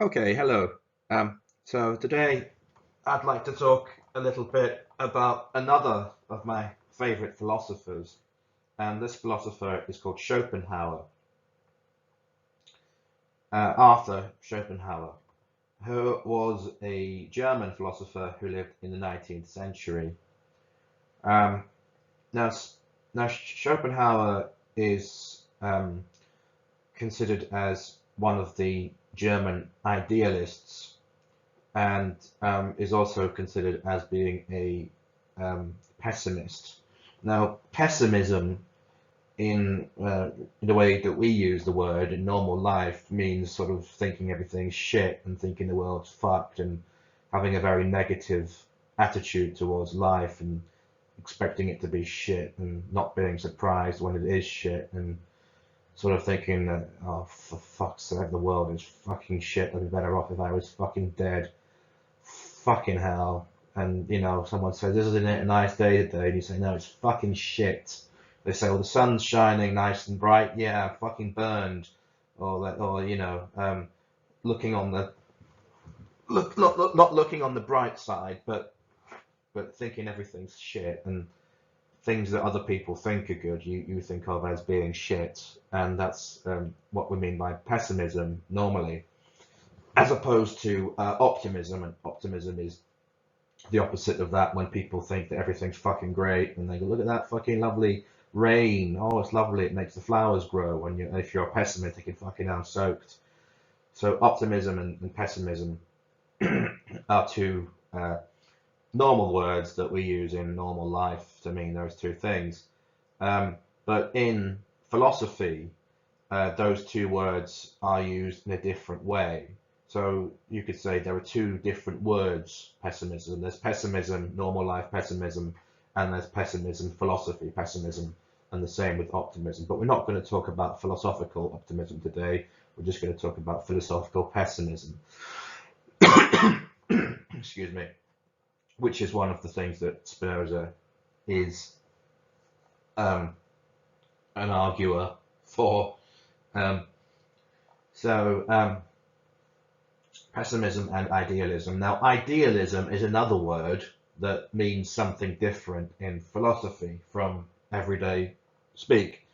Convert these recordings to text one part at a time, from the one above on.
Okay, hello. So today I'd like to talk a little bit about another of my favorite philosophers, and this philosopher is called Schopenhauer, Arthur Schopenhauer, who was a German philosopher who lived in the 19th century. Um, now, now Schopenhauer is considered as one of the German idealists and is also considered as being a pessimist. Now, pessimism in the way that we use the word in normal life means sort of thinking everything's shit and thinking the world's fucked and having a very negative attitude towards life and expecting it to be shit and not being surprised when it is shit and sort of thinking that, oh, for fuck's sake, the world is fucking shit. I'd be better off if I was fucking dead. Fucking hell. And someone says, isn't it a nice day today? And you say, no, it's fucking shit. They say, well, the sun's shining nice and bright. Yeah, I'm fucking burned. Or that, or looking on the not looking on the bright side, but thinking everything's shit and things that other people think are good, you think of as being shit, and that's what we mean by pessimism normally, as opposed to optimism. And optimism is the opposite of that, when people think that everything's fucking great and they go, look at that fucking lovely rain. Oh, it's lovely. It makes the flowers grow. And if you're a pessimist, you can fucking I'm soaked. So optimism and pessimism are two normal words that we use in normal life to mean those two things. But in philosophy, those two words are used in a different way. So you could say there are two different words, pessimism. There's pessimism, normal life pessimism, and there's pessimism, philosophy pessimism, and the same with optimism. But we're not going to talk about philosophical optimism today. We're just going to talk about philosophical pessimism. Excuse me. Which is one of the things that Spinoza is an arguer for. Pessimism and idealism. Now, idealism is another word that means something different in philosophy from everyday speak.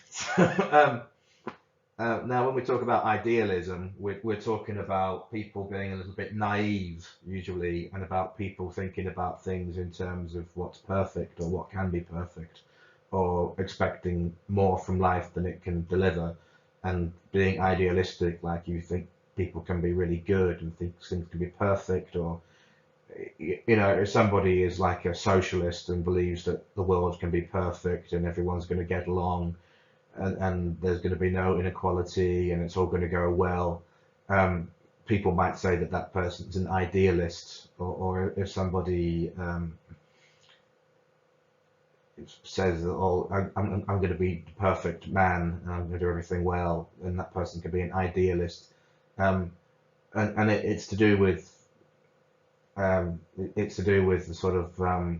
So, now, when we talk about idealism, we're talking about people being a little bit naive, usually, and about people thinking about things in terms of what's perfect or what can be perfect, or expecting more from life than it can deliver, and being idealistic, like you think people can be really good and think things can be perfect, or if somebody is like a socialist and believes that the world can be perfect and everyone's going to get along, and there's going to be no inequality and it's all going to go well, people might say that that person's an idealist. Or if somebody says that, oh, I'm going to be the perfect man and I'm going to do everything well, then that person could be an idealist. And it's to do with the sort of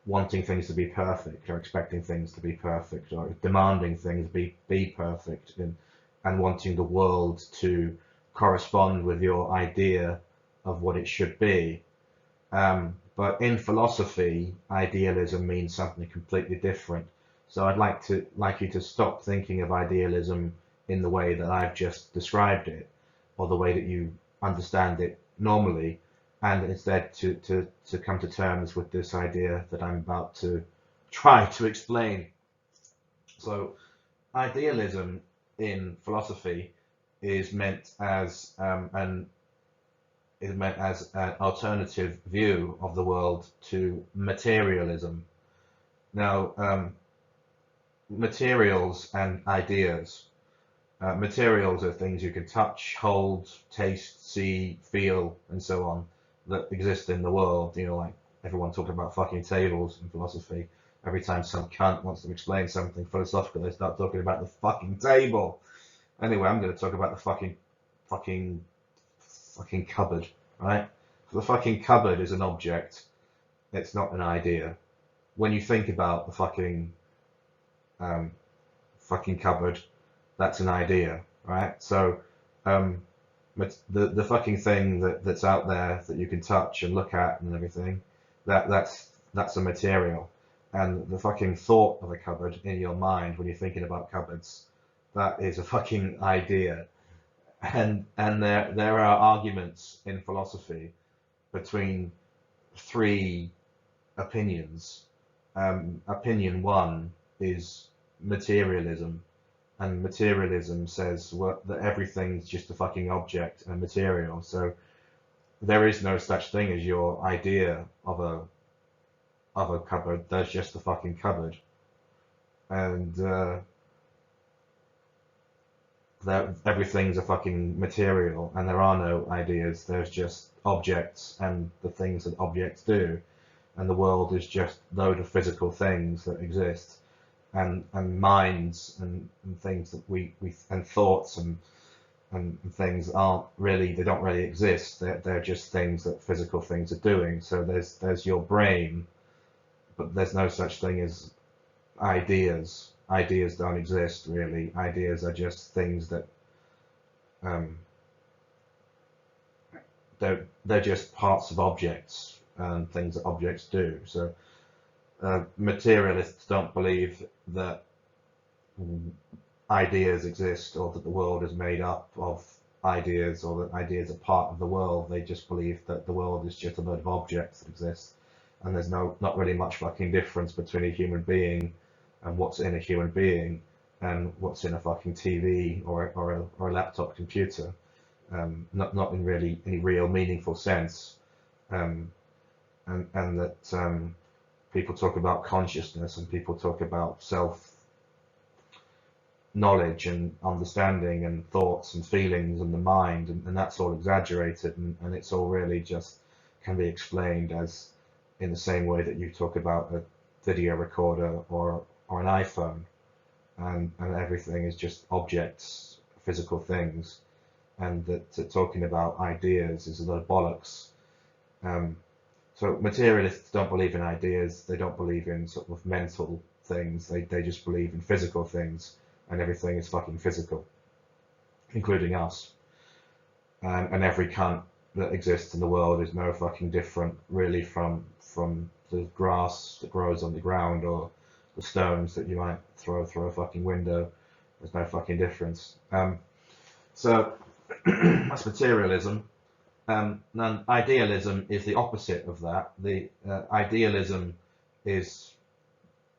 wanting things to be perfect, or expecting things to be perfect, or demanding things be perfect, and wanting the world to correspond with your idea of what it should be. But in philosophy, idealism means something completely different. So I'd like you to stop thinking of idealism in the way that I've just described it, or the way that you understand it normally, and instead to come to terms with this idea that I'm about to try to explain. So idealism in philosophy is meant as an alternative view of the world to materialism. Now, materials and ideas. Materials are things you can touch, hold, taste, see, feel, and so on, that exist in the world. Like everyone talks about fucking tables in philosophy. Every time some cunt wants to explain something philosophical, they start talking about the fucking table. Anyway, I'm going to talk about the fucking cupboard, right? So the fucking cupboard is an object. It's not an idea. When you think about the fucking cupboard, that's an idea, right? So Um, the fucking thing that's out there that you can touch and look at and everything, that's a material. And the fucking thought of a cupboard in your mind when you're thinking about cupboards, that is a fucking idea. And there are arguments in philosophy between three opinions. Opinion one is materialism, and materialism says that everything's just a fucking object and material. So there is no such thing as your idea of a cupboard. There's just a fucking cupboard, and that everything's a fucking material, and there are no ideas. There's just objects and the things that objects do, and the world is just a load of physical things that exist, and minds and things that we and thoughts and things aren't really, they don't really exist. They're just things that physical things are doing. So there's your brain, but there's no such thing as ideas. Ideas don't exist really. Ideas are just things that they're just parts of objects and things that objects do. So materialists don't believe that ideas exist or that the world is made up of ideas or that ideas are part of the world. They just believe that the world is just a load of objects that exist, and there's not really much fucking difference between a human being and what's in a human being and what's in a fucking TV or a laptop computer. Not in really any real meaningful sense. And that people talk about consciousness and people talk about self knowledge and understanding and thoughts and feelings and the mind, and that's all exaggerated, and it's all really just can be explained as in the same way that you talk about a video recorder or an iPhone, and everything is just objects, physical things, and that talking about ideas is a lot of bollocks. So materialists don't believe in ideas, they don't believe in sort of mental things, they just believe in physical things, and everything is fucking physical, including us. And every cunt that exists in the world is no fucking different really from the grass that grows on the ground or the stones that you might throw through a fucking window. There's no fucking difference. So that's materialism. And idealism is the opposite of that. The idealism is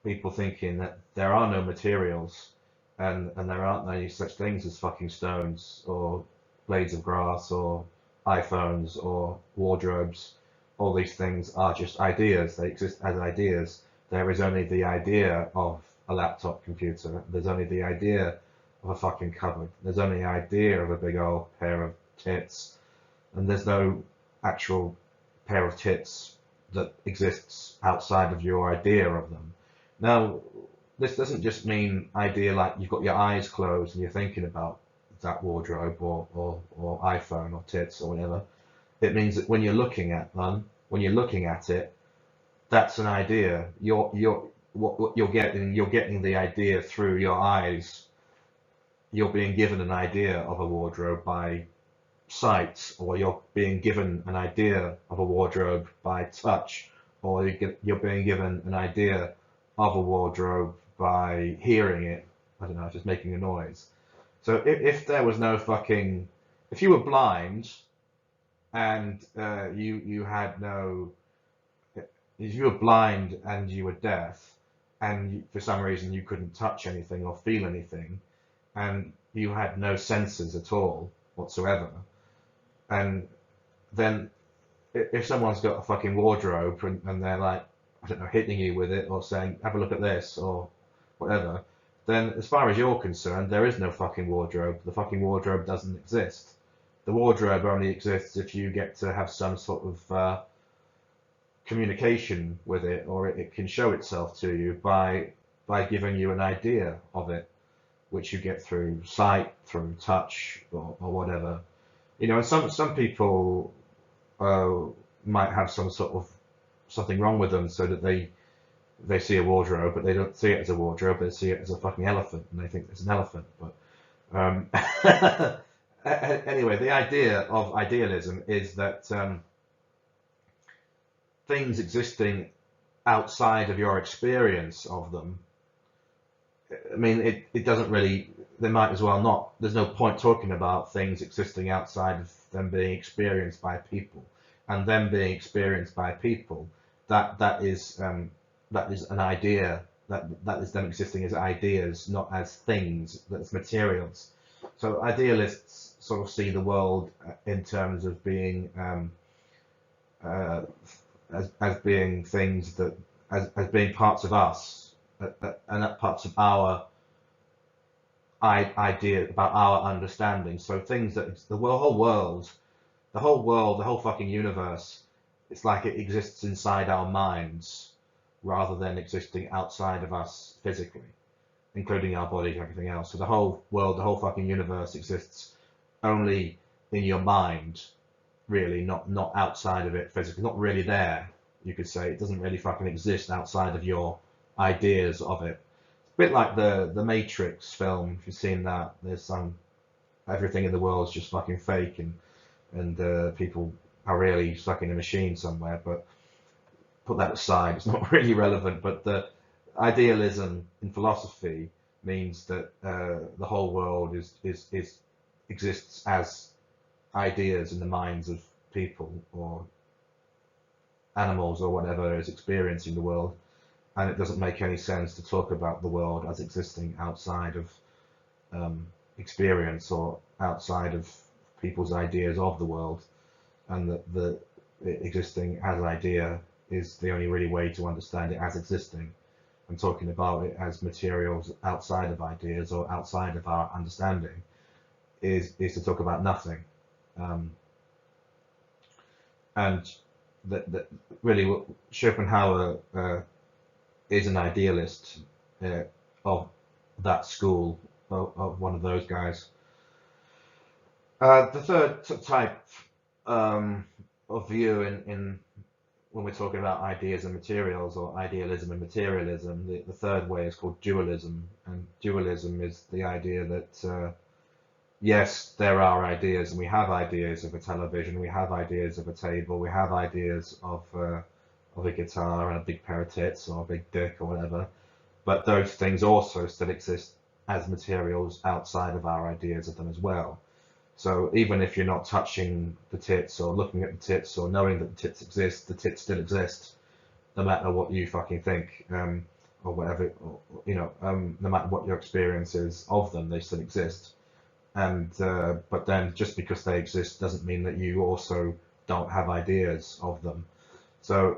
people thinking that there are no materials and there aren't any such things as fucking stones or blades of grass or iPhones or wardrobes. All these things are just ideas. They exist as ideas. There is only the idea of a laptop computer. There's only the idea of a fucking cupboard. There's only the idea of a big old pair of tits. And there's no actual pair of tits that exists outside of your idea of them. Now, this doesn't just mean idea like you've got your eyes closed and you're thinking about that wardrobe or iPhone or tits or whatever. It means that when you're looking at them, when you're looking at it, that's an idea. What you're getting the idea through your eyes. You're being given an idea of a wardrobe by sight, or you're being given an idea of a wardrobe by touch, or you're being given an idea of a wardrobe by hearing it. I don't know, just making a noise. So if there was no fucking, if you were blind and you had no, if you were blind and you were deaf and for some reason you couldn't touch anything or feel anything and you had no senses at all whatsoever, and then if someone's got a fucking wardrobe and they're like, I don't know, hitting you with it or saying, have a look at this or whatever, then as far as you're concerned, there is no fucking wardrobe. The fucking wardrobe doesn't exist. The wardrobe only exists if you get to have some sort of communication with it, or it can show itself to you by giving you an idea of it, which you get through sight, through touch, or whatever. You know, and some people might have some sort of something wrong with them, so that they see a wardrobe, but they don't see it as a wardrobe. They see it as a fucking elephant, and they think it's an elephant. But Anyway, the idea of idealism is that things existing outside of your experience of them, I mean, it doesn't really, they might as well not, there's no point talking about things existing outside of them being experienced by people, and them being experienced by people, that is an idea, that is them existing as ideas, not as things, that's materials. So idealists sort of see the world in terms of being uh, as being things that as being parts of us, and that parts of our idea about our understanding. So things that the whole world, the whole fucking universe, it's like it exists inside our minds rather than existing outside of us physically, including our bodies and everything else. So the whole world, the whole fucking universe exists only in your mind, really, not outside of it physically, not really there, you could say. It doesn't really fucking exist outside of your ideas of it. It's a bit like the Matrix film, if you've seen that. There's some, everything in the world is just fucking fake, and people are really stuck in a machine somewhere, but put that aside, it's not really relevant. But the idealism in philosophy means that the whole world is exists as ideas in the minds of people or animals or whatever is experiencing the world, and it doesn't make any sense to talk about the world as existing outside of experience or outside of people's ideas of the world, and that the existing as an idea is the only really way to understand it as existing, and talking about it as materials outside of ideas or outside of our understanding is to talk about nothing. And that really Schopenhauer is an idealist of that school, of one of those guys. The third type of view in when we're talking about ideas and materials, or idealism and materialism, the third way is called dualism. And dualism is the idea that yes, there are ideas, and we have ideas of a television, we have ideas of a table, we have ideas of a guitar and a big pair of tits or a big dick or whatever, but those things also still exist as materials outside of our ideas of them as well. So even if you're not touching the tits or looking at the tits or knowing that the tits exist, the tits still exist, no matter what you fucking think, or whatever, or, no matter what your experience is of them, they still exist. And but then just because they exist doesn't mean that you also don't have ideas of them. So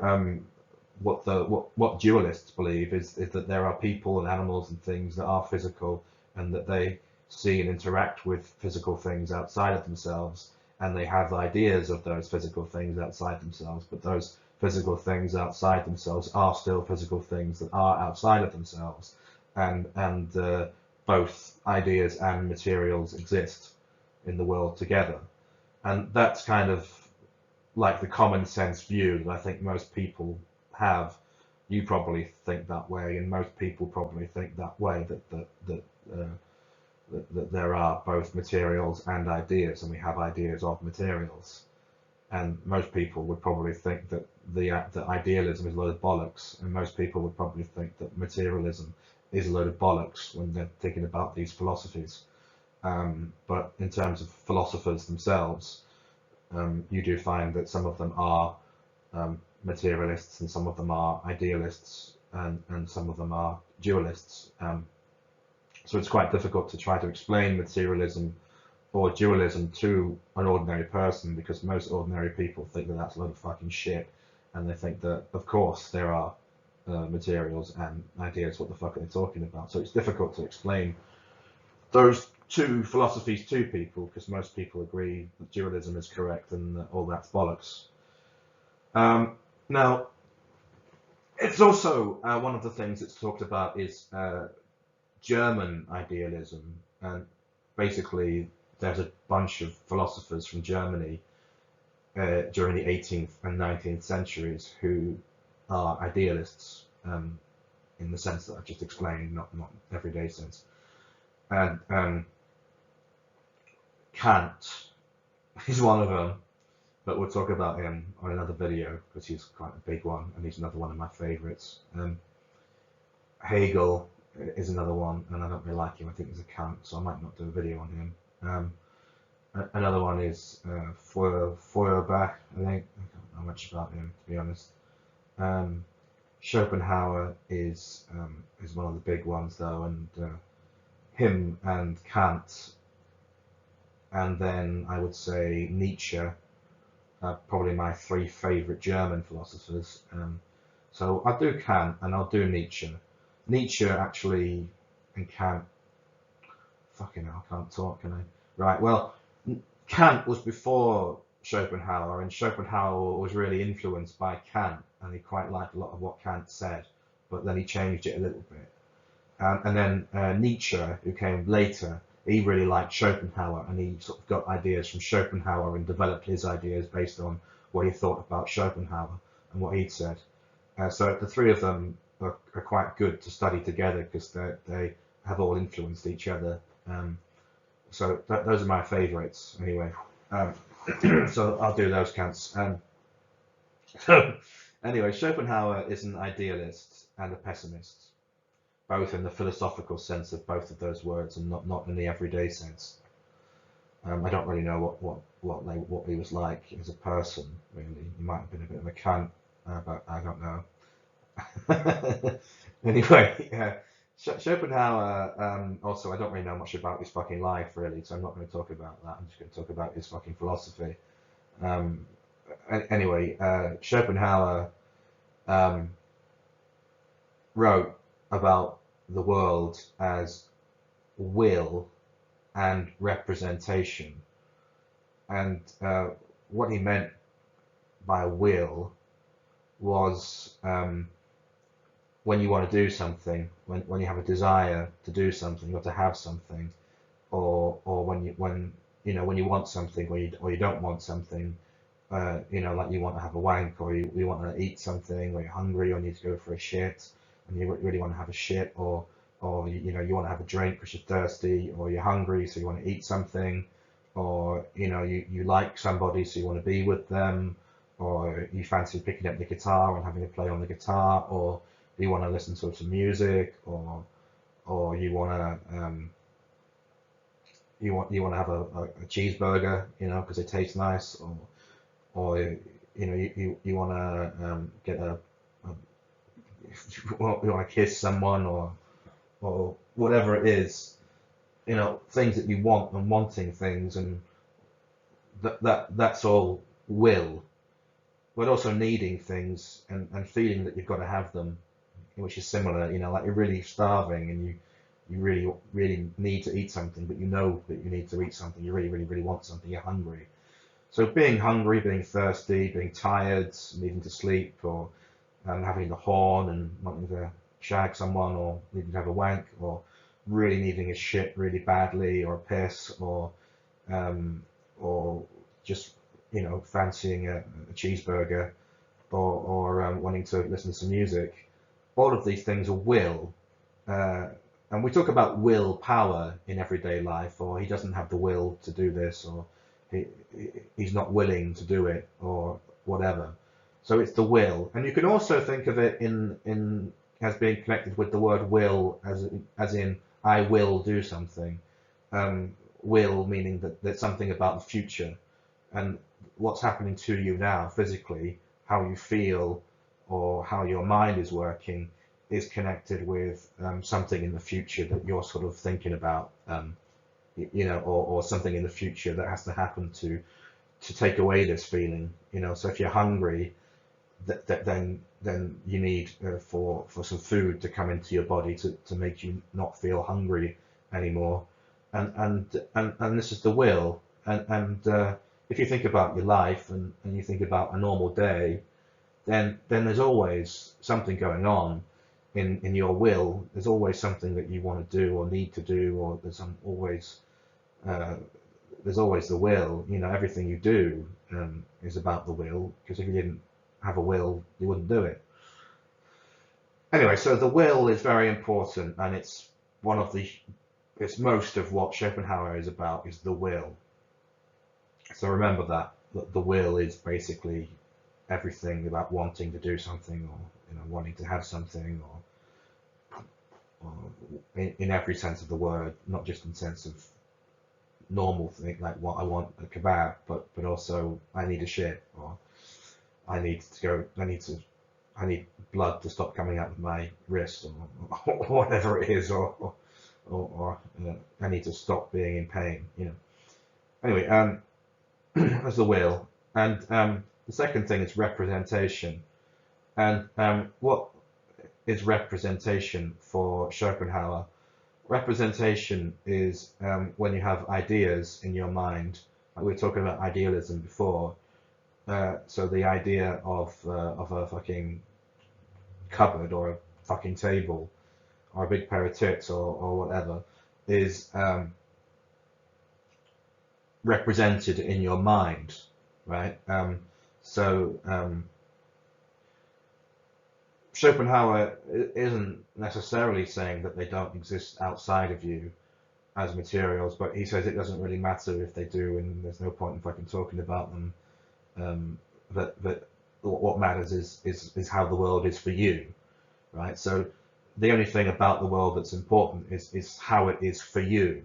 what dualists believe is that there are people and animals and things that are physical, and that they see and interact with physical things outside of themselves, and they have ideas of those physical things outside themselves, but those physical things outside themselves are still physical things that are outside of themselves, and both ideas and materials exist in the world together. And that's kind of like the common sense view that I think most people have. You probably think that way, and most people probably think that way, that there are both materials and ideas, and we have ideas of materials. And most people would probably think that that idealism is a load of bollocks, and most people would probably think that materialism is a load of bollocks when they're thinking about these philosophies. But in terms of philosophers themselves, you do find that some of them are materialists, and some of them are idealists, and some of them are dualists. So it's quite difficult to try to explain materialism or dualism to an ordinary person, because most ordinary people think that that's a lot of fucking shit, and they think that, of course, there are materials and ideas, what the fuck are they talking about? So it's difficult to explain those two philosophies to people, because most people agree that dualism is correct and that all that's bollocks. Now, it's also one of the things that's talked about is German idealism, and basically there's a bunch of philosophers from Germany during the 18th and 19th centuries who are idealists, in the sense that I've just explained, not everyday sense. And Kant is one of them, but we'll talk about him on another video because he's quite a big one and he's another one of my favourites. Hegel is another one, and I don't really like him. I think he's a Kant, so I might not do a video on him. Another one is Feuerbach, I think. I don't know much about him, to be honest. Schopenhauer is one of the big ones, though, and him and Kant, and then I would say Nietzsche are probably my three favourite German philosophers. So I'll do Kant and I'll do Nietzsche. Nietzsche actually and Kant, fucking hell, I can't talk, can I? Right, well, Kant was before Schopenhauer, and Schopenhauer was really influenced by Kant, and he quite liked a lot of what Kant said, but then he changed it a little bit. And then Nietzsche, who came later, he really liked Schopenhauer, and he sort of got ideas from Schopenhauer and developed his ideas based on what he thought about Schopenhauer and what he'd said. So the three of them are quite good to study together because they have all influenced each other. So those are my favourites anyway. So I'll do those counts. So anyway, Schopenhauer is an idealist and a pessimist, both in the philosophical sense of both of those words and not in the everyday sense. I don't really know what he was like as a person, really. He might have been a bit of a cunt, but I don't know. Anyway, Schopenhauer, also, I don't really know much about his fucking life, really, so I'm not going to talk about that. I'm just going to talk about his fucking philosophy. Anyway, Schopenhauer wrote about the world as will and representation. And what he meant by will was when you want to do something, when you have a desire to do something or to have something, or when you want something or you don't want something, like you want to have a wank, or you want to eat something, or you're hungry or need to go for a shit and you really want to have a shit, or you want to have a drink because you're thirsty, or you're hungry so you want to eat something, or you like somebody so you want to be with them, or you fancy picking up the guitar and having a play on the guitar, or you want to listen to some music, or you want to have a cheeseburger, because it tastes nice, or you want to get you want to kiss someone, or whatever it is, things that you want and wanting things, and that's all will, but also needing things and feeling that you've got to have them, which is similar, like you're really starving and you really, really need to eat something, but you know that you need to eat something, you really, really, really want something, you're hungry. So being hungry, being thirsty, being tired, needing to sleep, or having the horn and wanting to shag someone, or needing to have a wank, or really needing a shit really badly, or a piss, or just fancying a cheeseburger, or wanting to listen to some music. All of these things are will, and we talk about willpower in everyday life, or he doesn't have the will to do this, or he's not willing to do it, or whatever. So it's the will, and you can also think of it in as being connected with the word will, as in I will do something. Will meaning that something about the future, and what's happening to you now physically, how you feel, or how your mind is working, is connected with something in the future that you're sort of thinking about, or something in the future that has to happen to take away this feeling. So if you're hungry, then you need for some food to come into your body to make you not feel hungry anymore, and this is the will, and if you think about your life and you think about a normal day, then there's always something going on in your will. There's always something that you want to do or need to do, or there's always the will. Everything you do is about the will, because if you didn't have a will, you wouldn't do it. Anyway, so the will is very important, and it's most of what Schopenhauer is about, is the will. So remember that the will is basically everything about wanting to do something, or wanting to have something, or in every sense of the word, not just in sense of normal thing like what I want a kebab, but also I need a shit, or I need to go, I need blood to stop coming out of my wrist, or whatever it is, or I need to stop being in pain. Anyway, that's the will, and the second thing is representation, and what is representation for Schopenhauer? Representation is when you have ideas in your mind. Like we were talking about idealism before. So the idea of a fucking cupboard, or a fucking table, or a big pair of tits, or whatever is represented in your mind, right? So Schopenhauer isn't necessarily saying that they don't exist outside of you as materials, but he says it doesn't really matter if they do, and there's no point in fucking talking about them. That what matters is how the world is for you, right? So the only thing about the world that's important is how it is for you,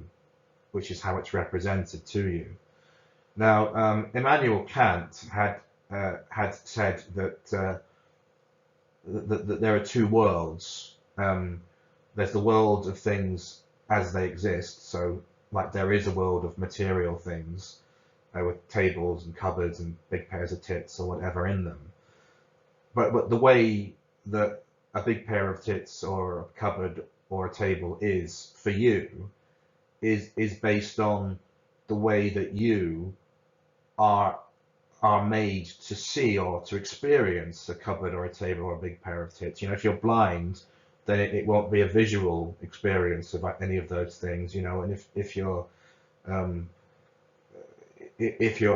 which is how it's represented to you. Now, Immanuel Kant had said that that there are two worlds. There's the world of things as they exist. So, like, there is a world of material things with tables and cupboards and big pairs of tits or whatever in them. But the way that a big pair of tits or a cupboard or a table is for you is based on the way that you are made to see or to experience a cupboard or a table or a big pair of tits. If you're blind, then it won't be a visual experience about any of those things. And if you're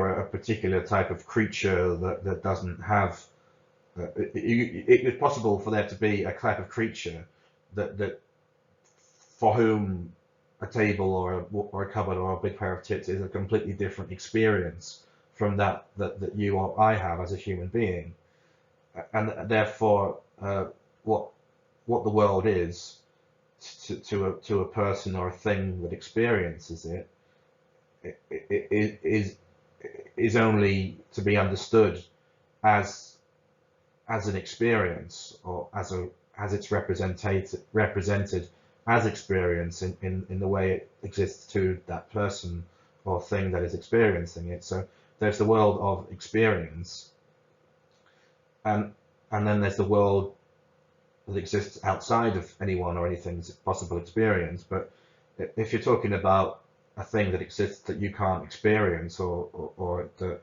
a particular type of creature that doesn't have, it's possible for there to be a type of creature that for whom a table or a cupboard or a big pair of tits is a completely different experience from that you or I have as a human being, and therefore what the world is to a person or a thing that experiences it is only to be understood as an experience, or as it's represented as experience in the way it exists to that person or thing that is experiencing it. So there's the world of experience, and then there's the world that exists outside of anyone or anything's possible experience. But if you're talking about a thing that exists that you can't experience, or that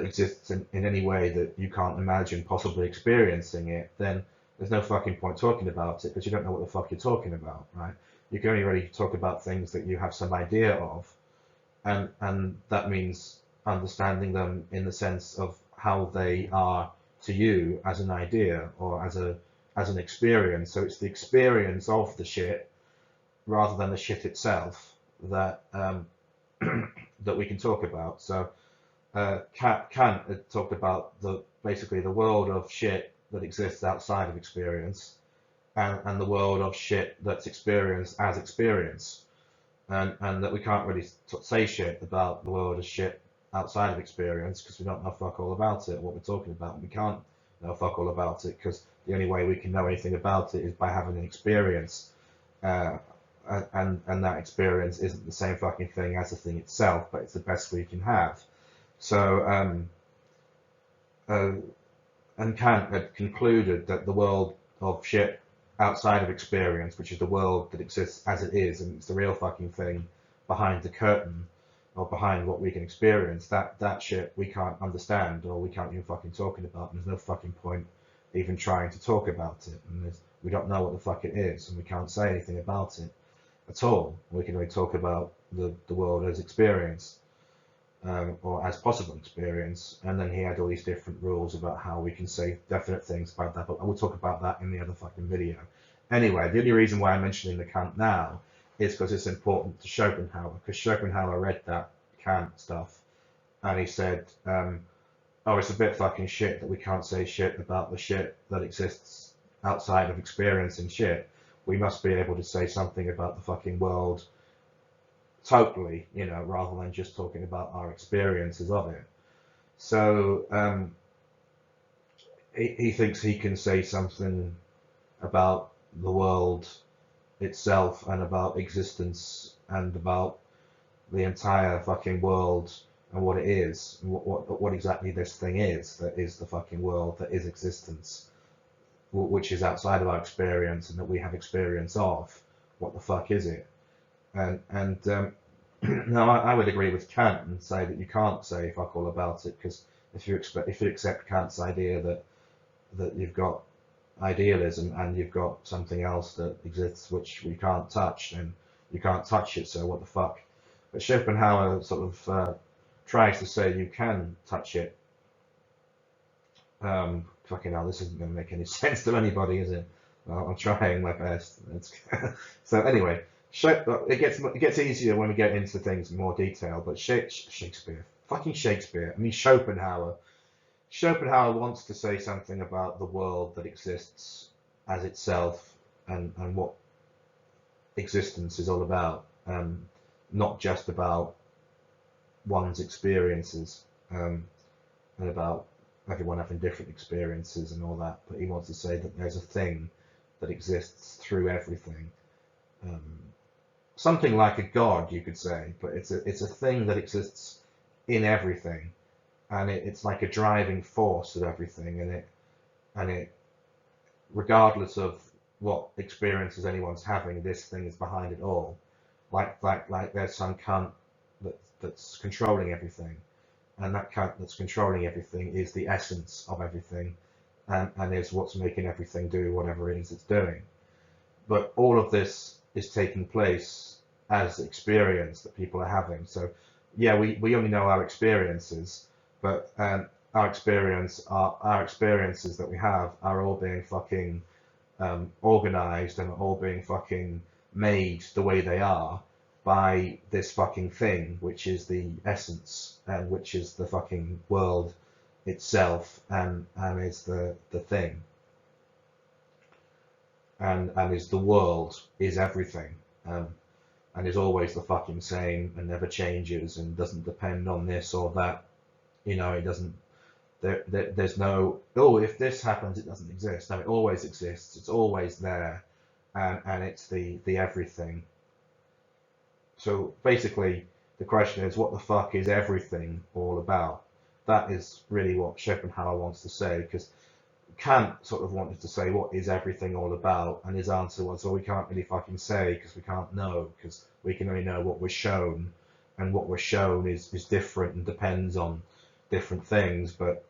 exists in any way that you can't imagine possibly experiencing it, then there's no fucking point talking about it, because you don't know what the fuck you're talking about, right? You can only really talk about things that you have some idea of, and that means understanding them in the sense of how they are to you as an idea or as an experience. So it's the experience of the shit rather than the shit itself that that we can talk about. So Kant had talked about basically the world of shit that exists outside of experience, and the world of shit that's experienced as experience, and that we can't really say shit about the world of shit outside of experience because we don't know fuck all about it, what we're talking about, and we can't know fuck all about it because the only way we can know anything about it is by having an experience, and that experience isn't the same fucking thing as the thing itself, but it's the best we can have. So and Kant had concluded that the world of shit outside of experience, which is the world that exists as it is, and it's the real fucking thing behind the curtain, or behind what we can experience, that shit we can't understand, or we can't even fucking talking about, and there's no fucking point even trying to talk about it, and we don't know what the fuck it is, and we can't say anything about it at all. We can only talk about the world as experience, or as possible experience, and then he had all these different rules about how we can say definite things about that, but I will talk about that in the other fucking video. Anyway, the only reason why I'm mentioning the Kant now is because it's important to Schopenhauer, because Schopenhauer read that Kant stuff and he said, oh, it's a bit fucking shit that we can't say shit about the shit that exists outside of experiencing shit. We must be able to say something about the fucking world totally, you know, rather than just talking about our experiences of it. So he thinks he can say something about the world itself and about existence and about the entire fucking world and what it is, and what exactly this thing is that is the fucking world, that is existence, which is outside of our experience and that we have experience of. What the fuck is it? And now I would agree with Kant and say that you can't say fuck all about it, because if you accept Kant's idea that you've got idealism and you've got something else that exists which we can't touch, then you can't touch it, so what the fuck. But Schopenhauer sort of tries to say you can touch it. Fucking hell, this isn't going to make any sense to anybody, is it? Well, I'm trying my best. So anyway, it gets easier when we get into things in more detail. But Shakespeare, fucking Shakespeare. I mean Schopenhauer. Schopenhauer wants to say something about the world that exists as itself, and what existence is all about, not just about one's experiences, and about everyone having different experiences and all that, but he wants to say that there's a thing that exists through everything. Something like a god, you could say, but it's a thing that exists in everything, and it's like a driving force of everything, and it regardless of what experiences anyone's having, this thing is behind it all. Like there's some cunt that's controlling everything, and that cunt that's controlling everything is the essence of everything, and is what's making everything do whatever it is it's doing. But all of this is taking place as experience that people are having. So yeah, we only know our experiences, but our experiences that we have are all being fucking organized and all being fucking made the way they are by this fucking thing, which is the essence, and which is the fucking world itself, and is the thing, and is the world, is everything, and is always the fucking same and never changes and doesn't depend on this or that. You know, it doesn't. There's no, oh, if this happens, it doesn't exist. No, it always exists. It's always there, and it's the everything. So basically, the question is, what the fuck is everything all about? That is really what Schopenhauer wants to say, because Kant sort of wanted to say, what is everything all about? And his answer was, well, we can't really fucking say, because we can't know, because we can only know what we're shown, and what we're shown is different and depends on different things. But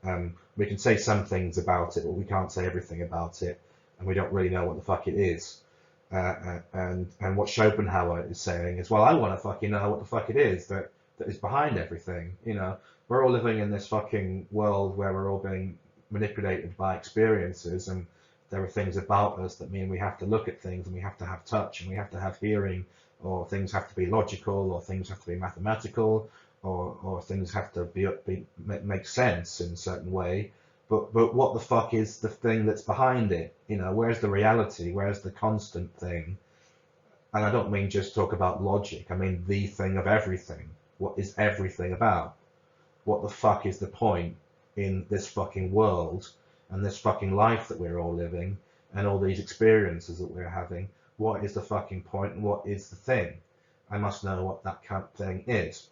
we can say some things about it, but we can't say everything about it, and we don't really know what the fuck it is. And what Schopenhauer is saying is, well, I want to fucking know what the fuck it is that is behind everything. You know, we're all living in this fucking world where we're all being manipulated by experiences, and there are things about us that mean we have to look at things, and we have to have touch, and we have to have hearing, or things have to be logical, or things have to be mathematical, or things have to make sense in a certain way. But what the fuck is the thing that's behind it? You know, where's the reality? Where's the constant thing? And I don't mean just talk about logic. I mean the thing of everything. What is everything about? What the fuck is the point in this fucking world and this fucking life that we're all living and all these experiences that we're having? What is the fucking point, and what is the thing? I must know what that kind of thing is.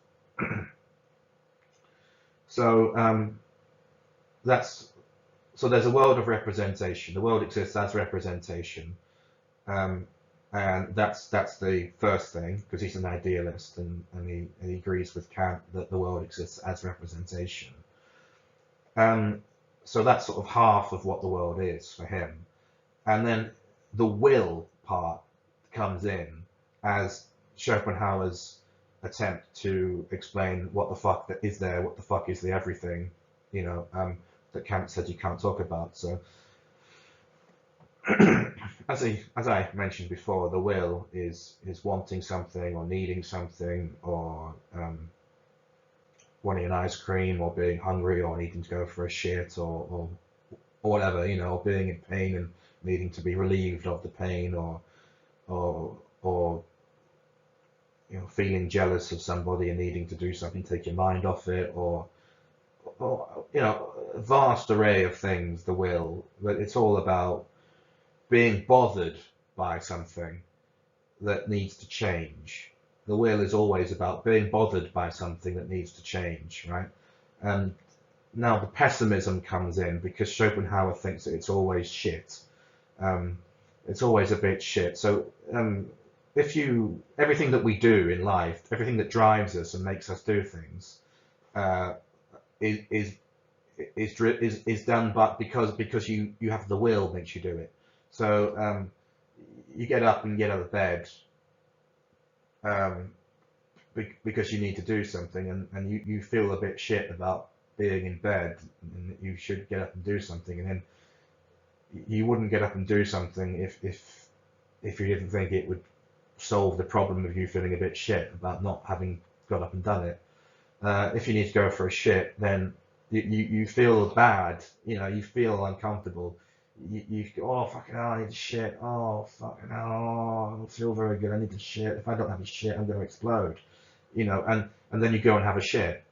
So so there's a world of representation. The world exists as representation, and that's the first thing, because he's an idealist, and he agrees with Kant that the world exists as representation. So that's sort of half of what the world is for him. And then the will part comes in as Schopenhauer's attempt to explain what the fuck that is there, what the fuck is the everything, you know, that Kant said you can't talk about. So as I mentioned before, the will is wanting something or needing something, or wanting an ice cream, or being hungry, or needing to go for a shit, or whatever, or being in pain and needing to be relieved of the pain, or feeling jealous of somebody and needing to do something to take your mind off it, or a vast array of things, the will. But it's all about being bothered by something that needs to change. The will is always about being bothered by something that needs to change, right? And now the pessimism comes in because Schopenhauer thinks that it's always shit. It's always a bit shit. So everything that we do in life, everything that drives us and makes us do things, is done, but because you have the will makes you do it. So you get up and get out of bed because you need to do something, and you feel a bit shit about being in bed, and you should get up and do something, and then you wouldn't get up and do something if you didn't think it would solve the problem of you feeling a bit shit about not having got up and done it. If you need to go for a shit, then you feel bad, you feel uncomfortable. You go, oh fucking hell, I need to shit. Oh fucking hell, oh, I don't feel very good. I need to shit. If I don't have a shit, I'm going to explode. And then you go and have a shit.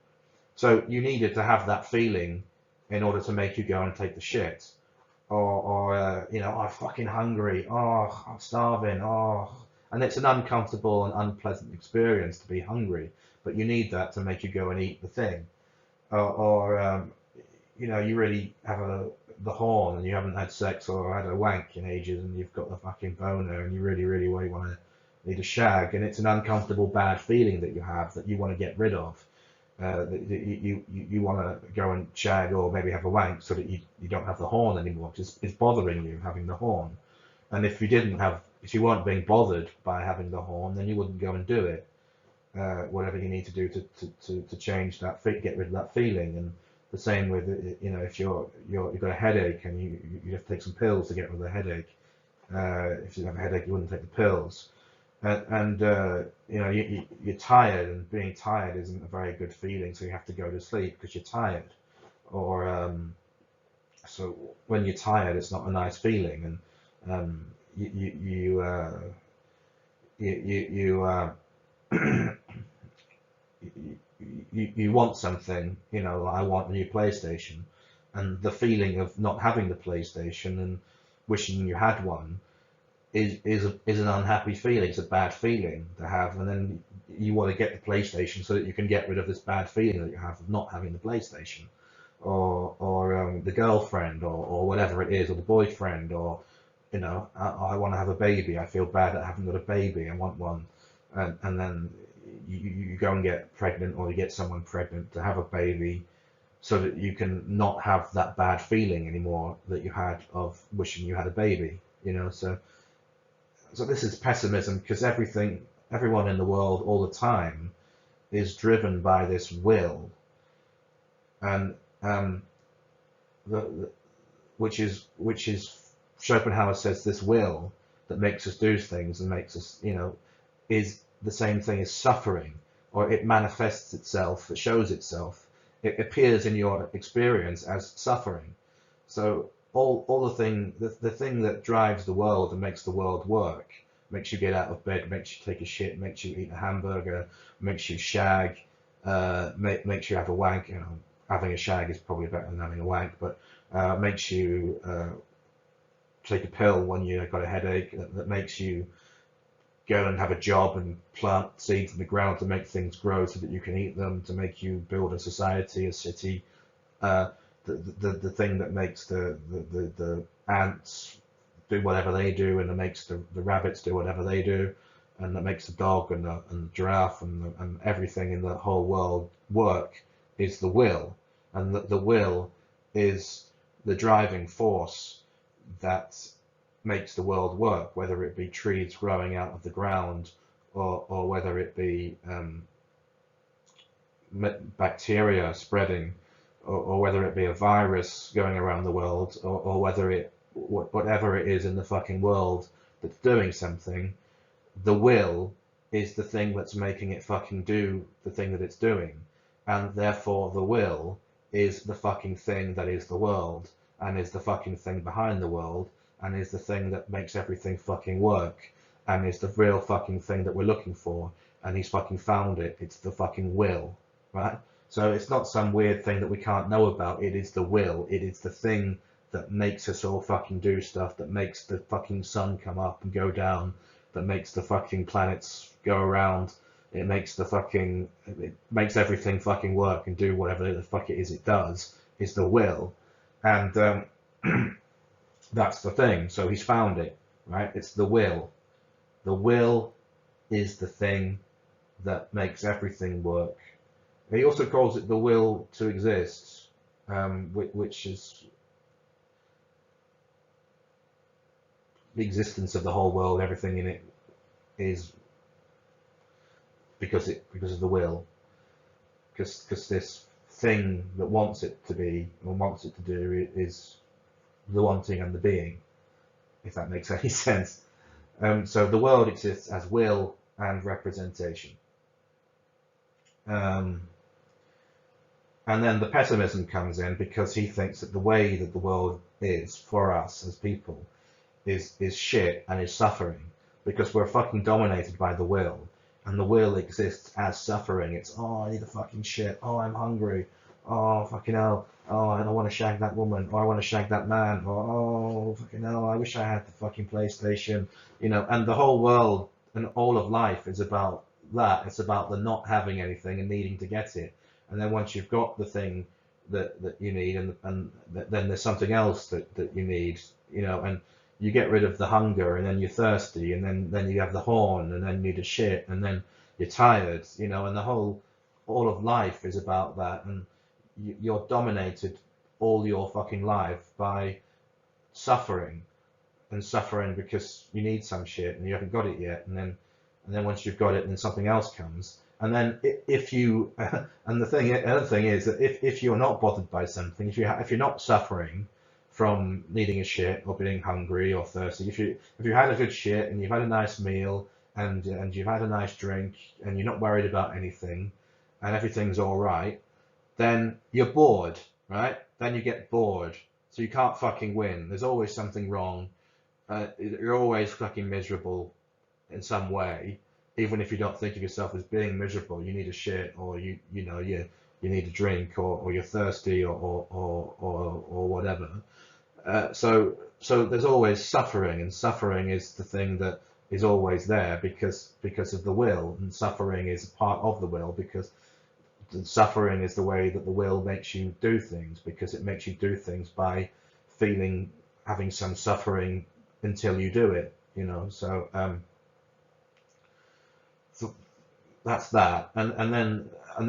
So you needed to have that feeling in order to make you go and take the shit. Or oh, I'm fucking hungry. Oh, I'm starving. Oh, and it's an uncomfortable and unpleasant experience to be hungry, but you need that to make you go and eat the thing. Or you really have the horn and you haven't had sex or had a wank in ages, and you've got the fucking boner and you really, really need a shag, and it's an uncomfortable, bad feeling that you have that you want to get rid of. You want to go and shag or maybe have a wank so that you don't have the horn anymore, because it's bothering you having the horn. And if you weren't being bothered by having the horn, then you wouldn't go and do it. Whatever you need to do to change that, get rid of that feeling. And the same with, if you've got a headache and you have to take some pills to get rid of the headache. If you have a headache, you wouldn't take the pills. And you're tired, and being tired isn't a very good feeling, so you have to go to sleep because you're tired. Or so when you're tired, it's not a nice feeling, and you want something. I want a new PlayStation, and the feeling of not having the PlayStation and wishing you had one is an unhappy feeling. It's a bad feeling to have, and then you want to get the PlayStation so that you can get rid of this bad feeling that you have of not having the PlayStation, or the girlfriend, or whatever it is, or the boyfriend, or I want to have a baby. I feel bad that I haven't got a baby. I want one, and then you go and get pregnant, or you get someone pregnant to have a baby, so that you can not have that bad feeling anymore that you had of wishing you had a baby. So this is pessimism, because everyone in the world all the time is driven by this will, and which is Schopenhauer says this will that makes us do things and makes us, is the same thing as suffering, or it manifests itself, it shows itself, it appears in your experience as suffering. So all the thing that drives the world and makes the world work, makes you get out of bed, makes you take a shit, makes you eat a hamburger, makes you shag, makes you have a wank. Having a shag is probably better than having a wank, but makes you take a pill when you've got a headache, that makes you go and have a job and plant seeds in the ground to make things grow so that you can eat them, to make you build a society, a city. The thing that makes the ants do whatever they do, and that makes the rabbits do whatever they do, and that makes the dog and the giraffe and everything in the whole world work, is the will. And the will is the driving force that makes the world work, whether it be trees growing out of the ground, or whether it be bacteria spreading, or whether it be a virus going around the world, or whether whatever it is in the fucking world that's doing something, the will is the thing that's making it fucking do the thing that it's doing. and therefore the will is the fucking thing that is the world, and is the fucking thing behind the world, and is the thing that makes everything fucking work, and is the real fucking thing that we're looking for, and he's fucking found it. It's the fucking will, right? So it's not some weird thing that we can't know about. It is the will. It is the thing that makes us all fucking do stuff, that makes the fucking sun come up and go down, that makes the fucking planets go around. It makes everything fucking work and do whatever the fuck it is it does, is the will. And that's the thing. So he's found it, right? It's the will. The will is the thing that makes everything work. He also calls it the will to exist, which is the existence of the whole world. Everything in it is because of the will, because this thing that wants it to be or wants it to do is the wanting and the being, if that makes any sense. So the world exists as will and representation. And then the pessimism comes in, because he thinks that the way that the world is for us as people is shit and is suffering, because we're fucking dominated by the will, and the will exists as suffering. It's, oh, I need a fucking shit, oh, I'm hungry, oh, fucking hell, oh, I don't want to shag that woman, or I want to shag that man, or oh, fucking hell, I wish I had the fucking PlayStation, you know. And the whole world and all of life is about that. It's about the not having anything and needing to get it. And then once you've got the thing that you need, and then there's something else that you need, you know, and you get rid of the hunger, and then you're thirsty, and then you have the horn, and then you need a shit, and then you're tired, you know. And all of life is about that, and you're dominated all your fucking life by suffering, and suffering because you need some shit and you haven't got it yet, and then once you've got it, then something else comes. And then if you and the other thing is that if you're not bothered by something, if you're not suffering from needing a shit or being hungry or thirsty, if you had a good shit and you've had a nice meal and you've had a nice drink and you're not worried about anything and everything's all right, then you're bored, right? Then you get bored, so you can't fucking win. There's always something wrong. You're always fucking miserable in some way. Even if you don't think of yourself as being miserable, you need a shit, or you need a drink, or you're thirsty, or whatever. So there's always suffering, and suffering is the thing that is always there because of the will, and suffering is part of the will, because the suffering is the way that the will makes you do things, because it makes you do things by having some suffering until you do it, you know. So that's that. And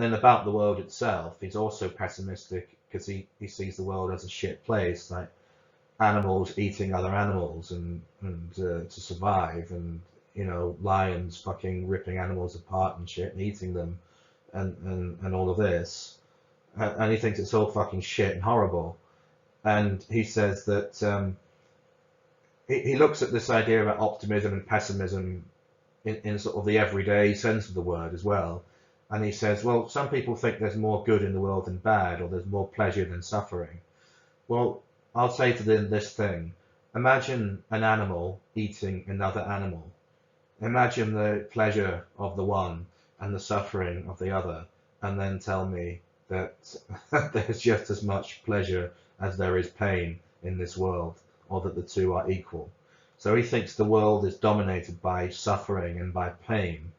then about the world itself, he's also pessimistic, because he sees the world as a shit place, like animals eating other animals and to survive, and you know, lions fucking ripping animals apart and shit and eating them, and all of this, and he thinks it's all fucking shit and horrible. And he says that he looks at this idea about optimism and pessimism in sort of the everyday sense of the word as well. And he says, well, some people think there's more good in the world than bad, or there's more pleasure than suffering. Well, I'll say to them this thing. Imagine an animal eating another animal. Imagine the pleasure of the one and the suffering of the other, and then tell me that there's just as much pleasure as there is pain in this world, or that the two are equal. So he thinks the world is dominated by suffering and by pain,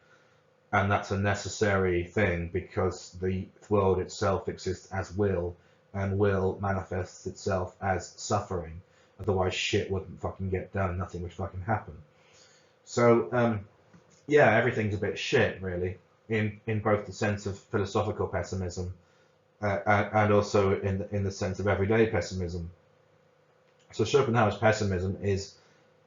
and that's a necessary thing, because the world itself exists as will, and will manifests itself as suffering. Otherwise shit wouldn't fucking get done, nothing would fucking happen. So yeah, everything's a bit shit, really, in both the sense of philosophical pessimism and also in the sense of everyday pessimism. So Schopenhauer's pessimism is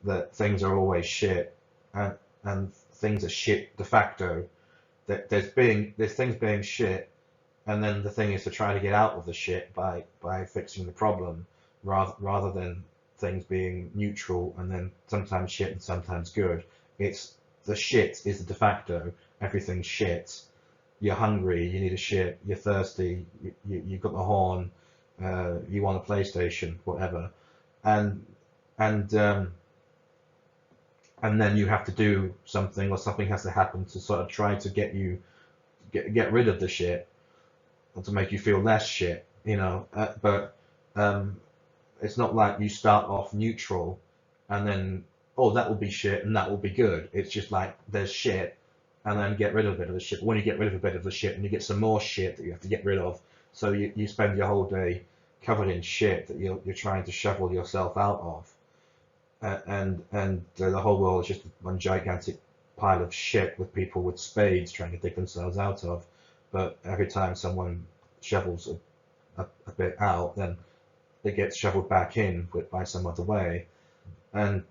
that things are always shit, and things are shit de facto. That there's things being shit, and then the thing is to try to get out of the shit by fixing the problem, rather than things being neutral and then sometimes shit and sometimes good. It's the shit is the de facto. Everything's shit, you're hungry, you need a shit, you're thirsty, you've got the horn, you want a PlayStation, whatever, and and um, and then you have to do something, or something has to happen to sort of try to get rid of the shit, or to make you feel less shit, you know. But um, it's not like you start off neutral and then, oh, that will be shit and that will be good. It's just like there's shit and then get rid of a bit of the shit. But when you get rid of a bit of the shit and you get some more shit that you have to get rid of, so you spend your whole day covered in shit that you're trying to shovel yourself out of. And the whole world is just one gigantic pile of shit with people with spades trying to dig themselves out of. But every time someone shovels a bit out, then it gets shoveled back in by some other way. And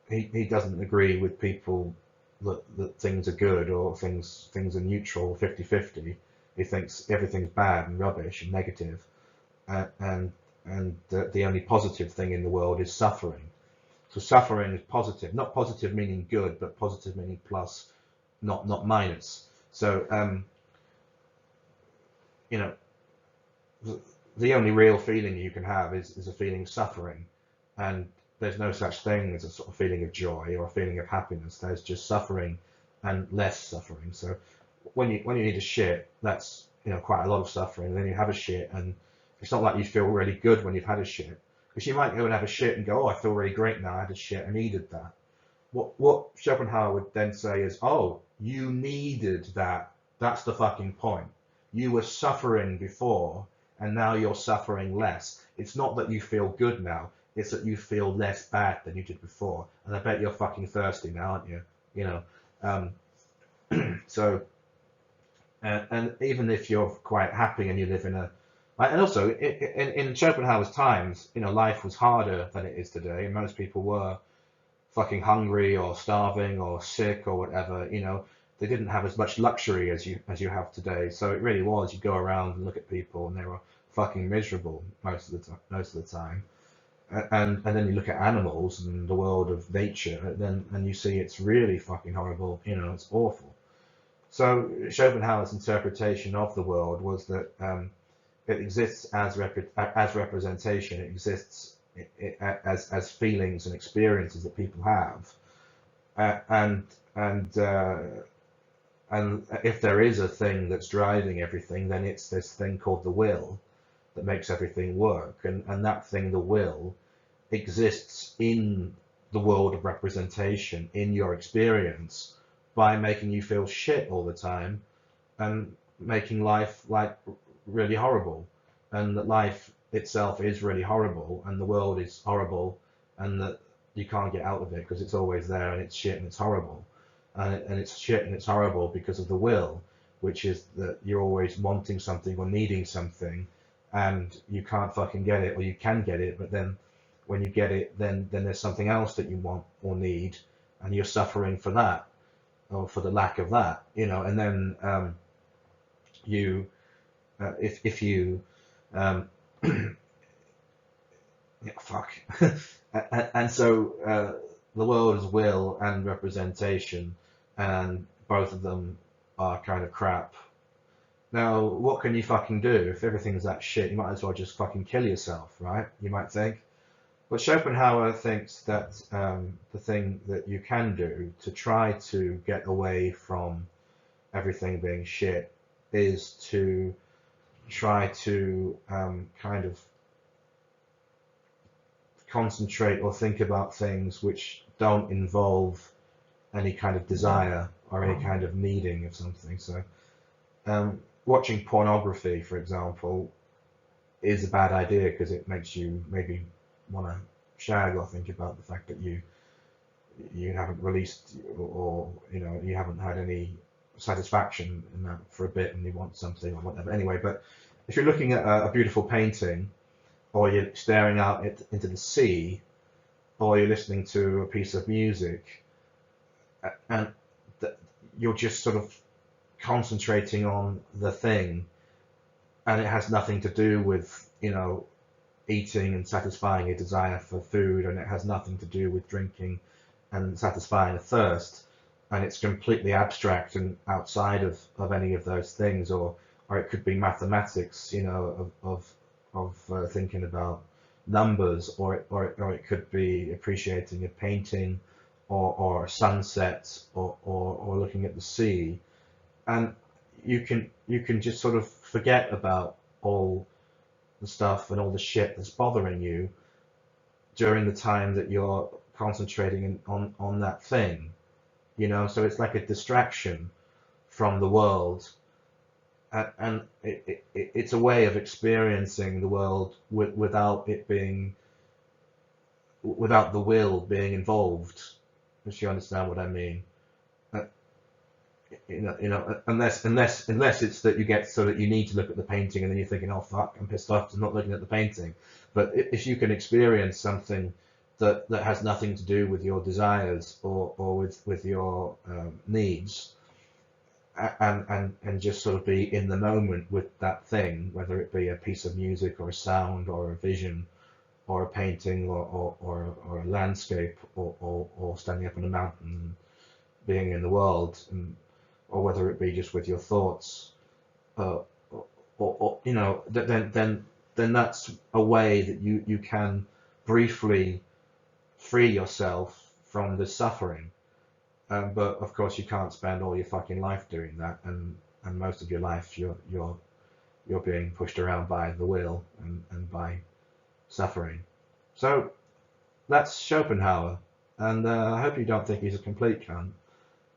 he doesn't agree with people that things are good or things are neutral, 50-50. He thinks everything's bad and rubbish and negative, and the only positive thing in the world is suffering. So suffering is positive, not positive meaning good, but positive meaning plus, not minus. So you know, the only real feeling you can have is a feeling of suffering, and there's no such thing as a sort of feeling of joy or a feeling of happiness. There's just suffering and less suffering. So when you need a shit, that's, you know, quite a lot of suffering. And then you have a shit, and it's not like you feel really good when you've had a shit, because you might go and have a shit and go, oh, I feel really great now. I had a shit, I needed that. What Schopenhauer would then say is, oh, you needed that. That's the fucking point. You were suffering before, and now you're suffering less. It's not that you feel good now. It's that you feel less bad than you did before. And I bet you're fucking thirsty now, aren't you? You know. So, and even if you're quite happy and you live in a, and also in Schopenhauer's times, you know, life was harder than it is today. And most people were fucking hungry or starving or sick or whatever. You know, they didn't have as much luxury as you have today. So it really was, you go around and look at people and they were fucking miserable most of the time. And then you look at animals and the world of nature, and you see it's really fucking horrible. You know, it's awful. So Schopenhauer's interpretation of the world was that it exists as representation. It exists as feelings and experiences that people have, and if there is a thing that's driving everything, then it's this thing called the will that makes everything work, and that thing, the will, exists in the world of representation, in your experience, by making you feel shit all the time and making life like really horrible, and that life itself is really horrible and the world is horrible, and that you can't get out of it because it's always there, and it's shit and it's horrible, and it's shit and it's horrible because of the will, which is that you're always wanting something or needing something, and you can't fucking get it, or you can get it, but then when you get it, then there's something else that you want or need, and you're suffering for that, or for the lack of that, you know. And then you if you yeah, fuck. And so the world is will and representation, and both of them are kind of crap. Now, what can you fucking do if everything's that shit? You might as well just fucking kill yourself, right? You might think. But Schopenhauer thinks that the thing that you can do to try to get away from everything being shit is to try to kind of concentrate or think about things which don't involve any kind of desire or any kind of needing of something. So watching pornography, for example, is a bad idea because it makes you maybe want to shag or think about the fact that you haven't released, or you know, you haven't had any satisfaction in that for a bit and you want something or whatever. Anyway, but if you're looking at a beautiful painting, or you're staring out into the sea, or you're listening to a piece of music, and you're just sort of concentrating on the thing, and it has nothing to do with, you know, eating and satisfying a desire for food, and it has nothing to do with drinking and satisfying a thirst, and it's completely abstract and outside of any of those things, or it could be mathematics, you know, of thinking about numbers, or it could be appreciating a painting, or a sunset, or looking at the sea, and you can just sort of forget about all the stuff and all the shit that's bothering you during the time that you're concentrating on that thing, you know. So it's like a distraction from the world, and it's a way of experiencing the world without it being, without the will being involved, if you understand what I mean. Uh, unless it's that you get so that you need to look at the painting and then you're thinking, oh fuck, I'm pissed off to not looking at the painting. But if you can experience something that has nothing to do with your desires, or with your needs, and just sort of be in the moment with that thing, whether it be a piece of music or a sound or a vision or a painting, or a landscape, or standing up on a mountain and being in the world, or whether it be just with your thoughts, uh, or you know, then that's a way that you can briefly free yourself from the suffering. But of course, you can't spend all your fucking life doing that, and most of your life you're being pushed around by the will, and by suffering. So that's Schopenhauer, and I hope you don't think he's a complete cunt.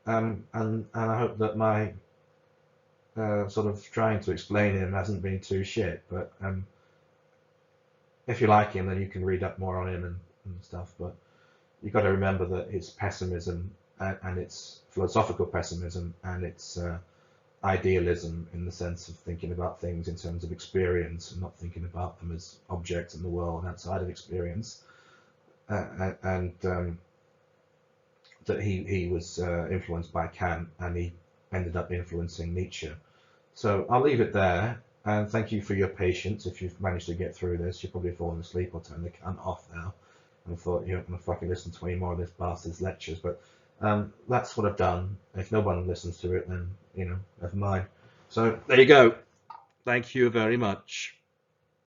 And I hope that my sort of trying to explain him hasn't been too shit. But if you like him, then you can read up more on him and stuff. But you've got to remember that it's pessimism, and it's philosophical pessimism, and it's idealism, in the sense of thinking about things in terms of experience and not thinking about them as objects in the world outside of experience. And that he was influenced by Kant, and he ended up influencing Nietzsche. So I'll leave it there, and thank you for your patience. If you've managed to get through this, you've probably fallen asleep or turned the Kant off now, and thought, you're not going to fucking listen to any more of this bastard's lectures. But that's what I've done. If no one listens to it, then, you know, never mind. So there you go. Thank you very much.